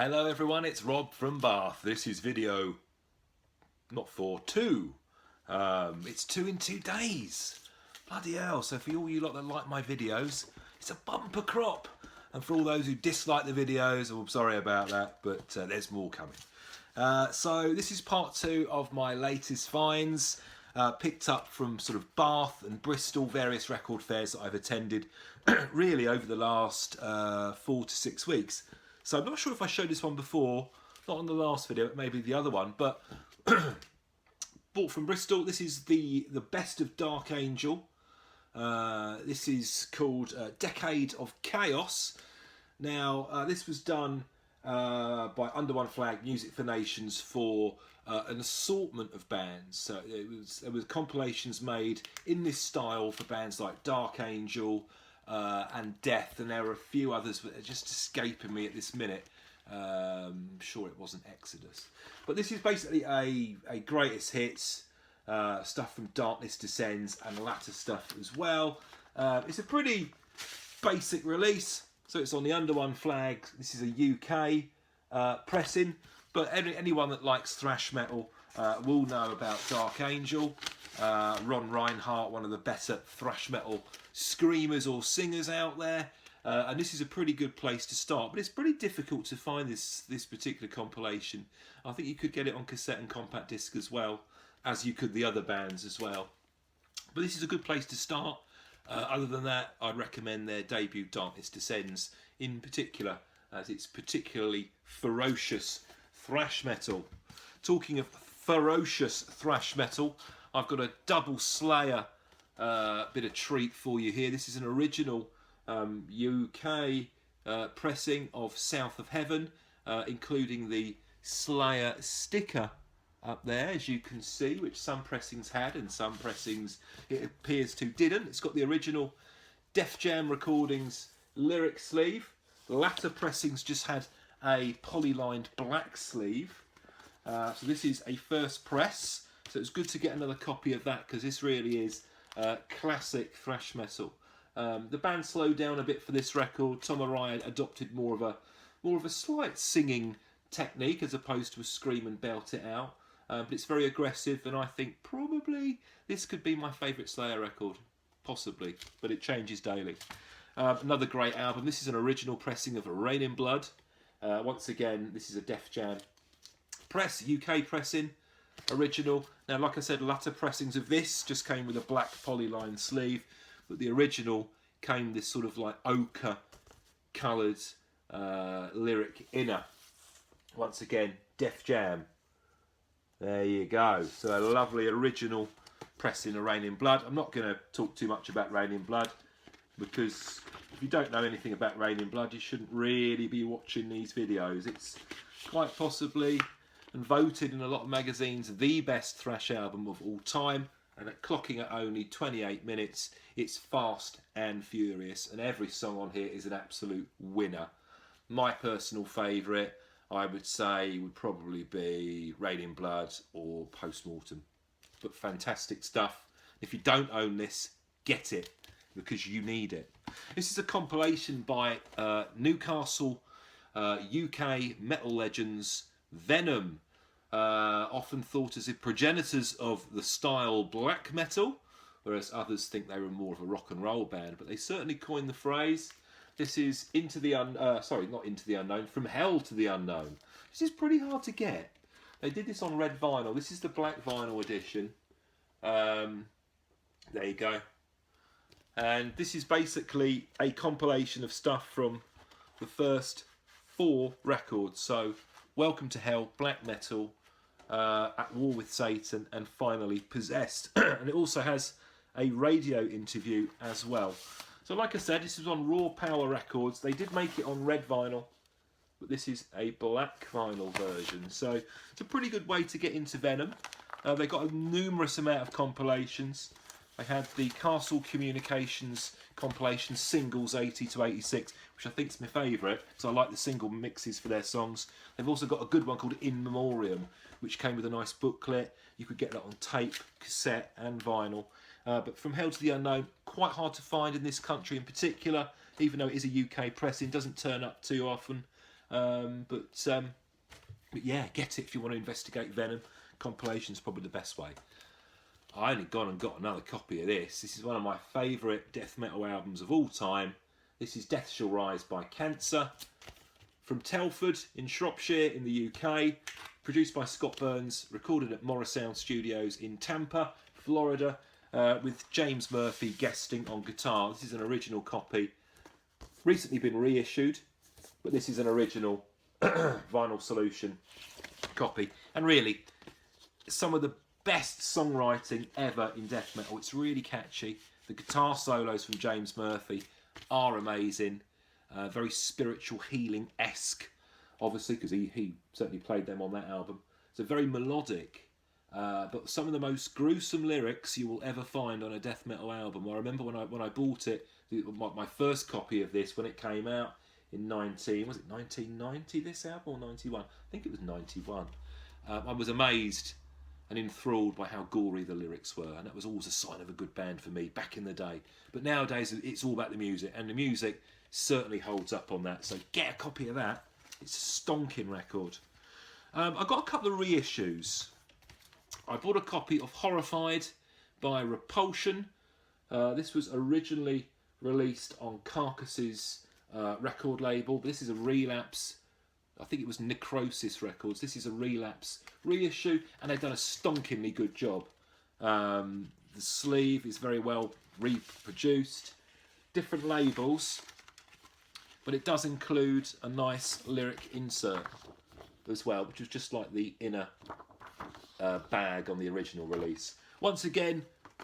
Hello everyone, it's Rob from Bath. This is video, not 4, 2. It's 2 in 2 days. Bloody hell, so for all you lot that like my videos, it's a bumper crop. And for all those who dislike the videos, I'm sorry about that, but there's more coming. So this is part 2 of my latest finds, picked up from sort of Bath and Bristol, various record fairs that I've attended really over the last 4 to 6 weeks. So I'm not sure if I showed this one before, not on the last video, but maybe the other one, but bought from Bristol. This is the best of Dark Angel. This is called Decade of Chaos. Now, this was done by Under One Flag Music for Nations for an assortment of bands. So there was compilations made in this style for bands like Dark Angel, and Death, and there are a few others that are just escaping me at this minute. I'm sure it wasn't Exodus, but this is basically a greatest hits, stuff from Darkness Descends and latter stuff as well. It's a pretty basic release, so it's on the Under One Flag. This is a UK pressing, but anyone that likes thrash metal will know about Dark Angel. Ron Reinhardt, one of the better thrash metal screamers or singers out there, and this is a pretty good place to start, but it's pretty difficult to find this particular compilation. I think you could get it on cassette and compact disc as well, as you could the other bands as well, but this is a good place to start. Other than that, I'd recommend their debut Darkness Descends in particular, as it's particularly ferocious thrash metal. Talking of ferocious thrash metal, I've got a double Slayer bit of treat for you here. This is an original UK pressing of South of Heaven, including the Slayer sticker up there, as you can see, which some pressings had and some pressings it appears to didn't. It's got the original Def Jam Recordings lyric sleeve. The latter pressings just had a polylined black sleeve. So this is a first press. So it's good to get another copy of that, because this really is classic thrash metal. The band slowed down a bit for this record. Tom Araya adopted more of a slight singing technique as opposed to a scream and belt it out. But it's very aggressive, and I think probably this could be my favourite Slayer record, possibly. But it changes daily. Another great album. This is an original pressing of Rain in Blood. Once again, this is a Def Jam press, UK pressing. Original. Now, like I said, latter pressings of this just came with a black polyline sleeve, but the original came this sort of like ochre coloured lyric inner. Once again, Def Jam. There you go. So a lovely original pressing of Rain in Blood. I'm not going to talk too much about Rain in Blood, because if you don't know anything about Rain in Blood, you shouldn't really be watching these videos. It's quite possibly, and voted in a lot of magazines, the best thrash album of all time, and clocking at only 28 minutes, it's fast and furious, and every song on here is an absolute winner. My personal favourite, I would say, would probably be Rain in Blood or Postmortem, but fantastic stuff. If you don't own this, get it, because you need it. This is a compilation by Newcastle UK metal legends Venom, often thought as the progenitors of the style black metal, whereas others think they were more of a rock and roll band, but they certainly coined the phrase. This is From Hell to the Unknown. This is pretty hard to get. They did this on red vinyl. This is the black vinyl edition. There you go. And this is basically a compilation of stuff from the first 4 records. So Welcome to Hell, Black Metal, At War with Satan, and finally Possessed. And it also has a radio interview as well. So like I said, this is on Raw Power Records. They did make it on red vinyl, but this is a black vinyl version. So it's a pretty good way to get into Venom. They got a numerous amount of compilations. They had the Castle Communications compilation singles 80 to 86, which I think is my favourite, so I like the single mixes for their songs. They've also got a good one called In Memoriam, which came with a nice booklet. You could get that on tape, cassette and vinyl. But From Hell to the Unknown, quite hard to find in this country in particular, even though it is a UK pressing, doesn't turn up too often. But yeah, get it if you want to investigate Venom. Compilation's probably the best way. I only gone and got another copy of this. This is one of my favourite death metal albums of all time. This is Death Shall Rise by Cancer, from Telford in Shropshire in the UK. Produced by Scott Burns, recorded at Morrisound Studios in Tampa, Florida, with James Murphy guesting on guitar. This is an original copy. Recently been reissued, but this is an original Vinyl Solution copy. And really, some of the best songwriting ever in death metal. It's really catchy. The guitar solos from James Murphy are amazing. Very spiritual, healing-esque, obviously, because he certainly played them on that album. So very melodic, but some of the most gruesome lyrics you will ever find on a death metal album. I remember when I bought it, my first copy of this, when it came out in 1990, this album, or 91? I think it was 91. I was amazed and enthralled by how gory the lyrics were, and that was always a sign of a good band for me back in the day. But nowadays it's all about the music, and the music certainly holds up on that. So get a copy of that. It's a stonking record. I got a couple of reissues. I bought a copy of Horrified by Repulsion. This was originally released on Carcass's record label. This is a Relapse. I think it was Necrosis Records. This is a Relapse reissue, and they've done a stonkingly good job. The sleeve is very well reproduced. Different labels, but it does include a nice lyric insert as well, which was just like the inner bag on the original release. Once again,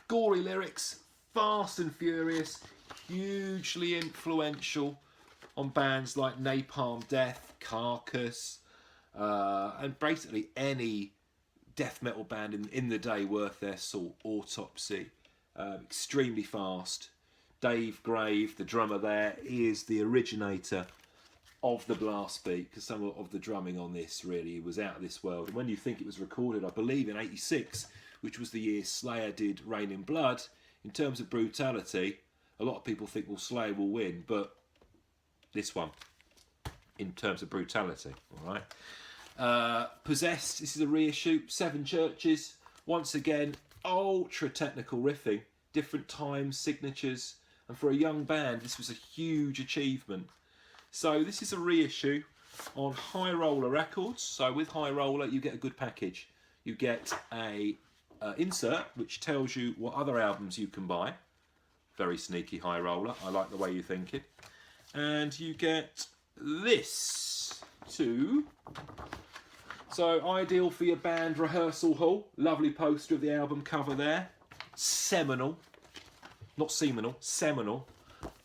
gory lyrics, fast and furious, hugely influential on bands like Napalm Death, Carcass, and basically any death metal band in the day worth their salt. Autopsy, extremely fast. Dave Grave, the drummer there, he is the originator of the blast beat, because some of the drumming on this really was out of this world. And when you think it was recorded, I believe in '86, which was the year Slayer did Rain in Blood, in terms of brutality, a lot of people think, well, Slayer will win, but this one, in terms of brutality, all right. Possessed, this is a reissue, 7 Churches. Once again, ultra technical riffing, different times, signatures, and for a young band, this was a huge achievement. So this is a reissue on High Roller Records. So with High Roller, you get a good package. You get a insert, which tells you what other albums you can buy. Very sneaky, High Roller. I like the way you think it. And you get this too. So ideal for your band rehearsal hall. Lovely poster of the album cover there. Seminal. Not seminal, seminal.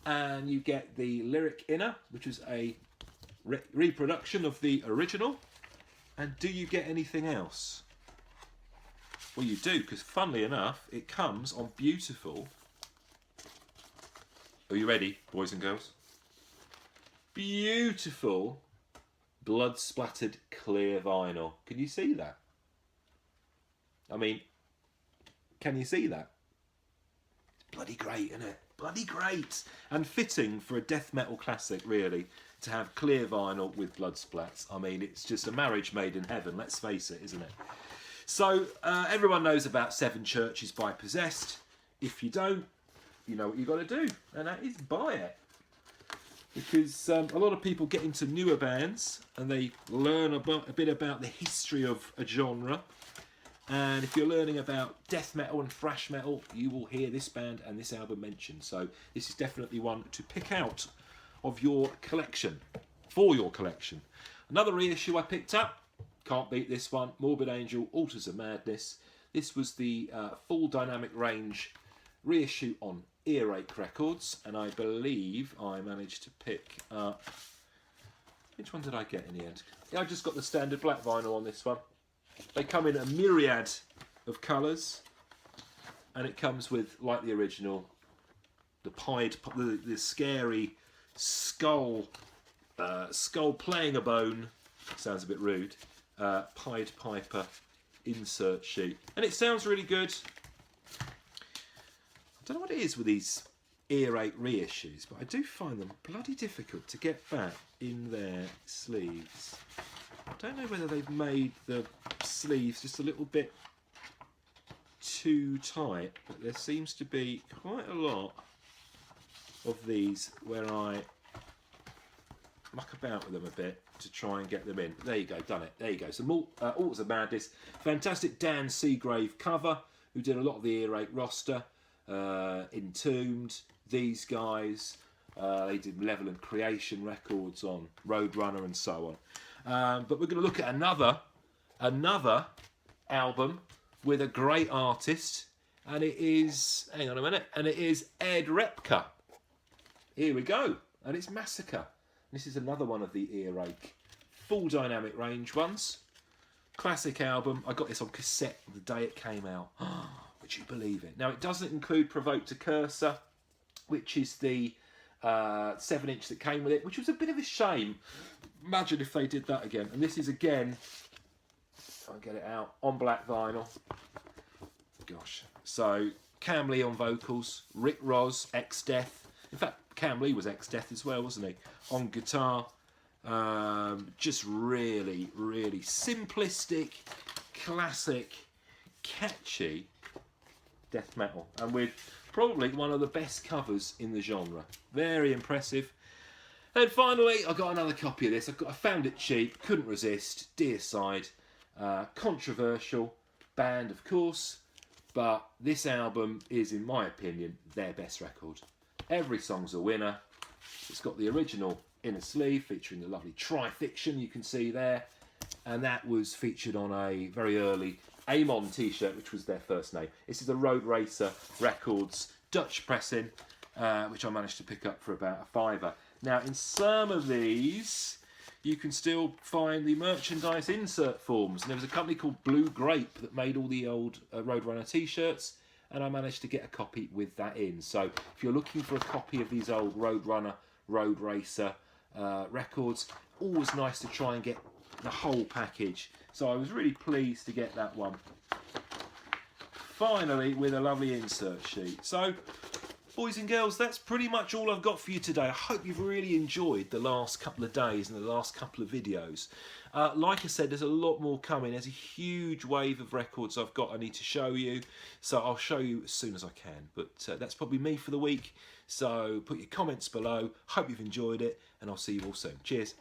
And you get the lyric inner, which is a reproduction of the original. And do you get anything else? Well, you do, because funnily enough, it comes on beautiful... Are you ready, boys and girls? Beautiful blood-splattered clear vinyl. Can you see that? I mean, can you see that? It's bloody great, isn't it? Bloody great. And fitting for a death metal classic, really, to have clear vinyl with blood splats. I mean, it's just a marriage made in heaven, let's face it, isn't it? So, everyone knows about 7 Churches by Possessed. If you don't, you know what you've got to do, and that is buy it. Because a lot of people get into newer bands and they learn a bit about the history of a genre. And if you're learning about death metal and thrash metal, you will hear this band and this album mentioned. So this is definitely one to pick out of your collection, for your collection. Another reissue I picked up, can't beat this one, Morbid Angel, Altars of Madness. This was the full dynamic range reissue on Earache Records, and I believe I managed to pick up... Which one did I get in the end? Yeah, I just got the standard black vinyl on this one. They come in a myriad of colours, and it comes with, like the original, the scary skull playing a bone, sounds a bit rude, Pied Piper insert sheet. And it sounds really good. I don't know what it is with these earache reissues, but I do find them bloody difficult to get back in their sleeves. I don't know whether they've made the sleeves just a little bit too tight, but there seems to be quite a lot of these where I muck about with them a bit to try and get them in. There you go, done it. There you go. So Altars of Madness, fantastic Dan Seagrave cover, who did a lot of the earache roster. Entombed, these guys, they did Level and Creation records on Roadrunner and so on. But we're going to look at another album with a great artist, and it is, hang on a minute, and it is Ed Repka. Here we go, and it's Massacre. This is another one of the earache full dynamic range ones. Classic album. I got this on cassette the day it came out. Would you believe it? Now, it doesn't include Provoke to Cursor, which is the 7-inch that came with it, which was a bit of a shame. Imagine if they did that again. And this is, again, I'll get it out, on black vinyl. Gosh. So, Cam Lee on vocals, Rick Ross, ex-Death. In fact, Cam Lee was ex-Death as well, wasn't he? On guitar. Just really, really simplistic, classic, catchy death metal, and with probably one of the best covers in the genre. Very impressive. And finally, I got another copy of this. I found it cheap, couldn't resist. Deicide, controversial band, of course, but this album is, in my opinion, their best record. Every song's a winner. It's got the original inner sleeve featuring the lovely Trifiction you can see there, and that was featured on a very early Amon t-shirt, which was their first name. This is a Road Racer Records Dutch pressing, which I managed to pick up for about a £5. Now, in some of these, you can still find the merchandise insert forms. And there was a company called Blue Grape that made all the old Roadrunner t-shirts, and I managed to get a copy with that in. So if you're looking for a copy of these old Roadrunner, Road Racer records, always nice to try and get the whole package. So I was really pleased to get that one. Finally, with a lovely insert sheet. So, boys and girls, that's pretty much all I've got for you today. I hope you've really enjoyed the last couple of days and the last couple of videos. Like I said, there's a lot more coming. There's a huge wave of records I've got I need to show you. So I'll show you as soon as I can. But that's probably me for the week. So put your comments below. Hope you've enjoyed it, and I'll see you all soon. Cheers.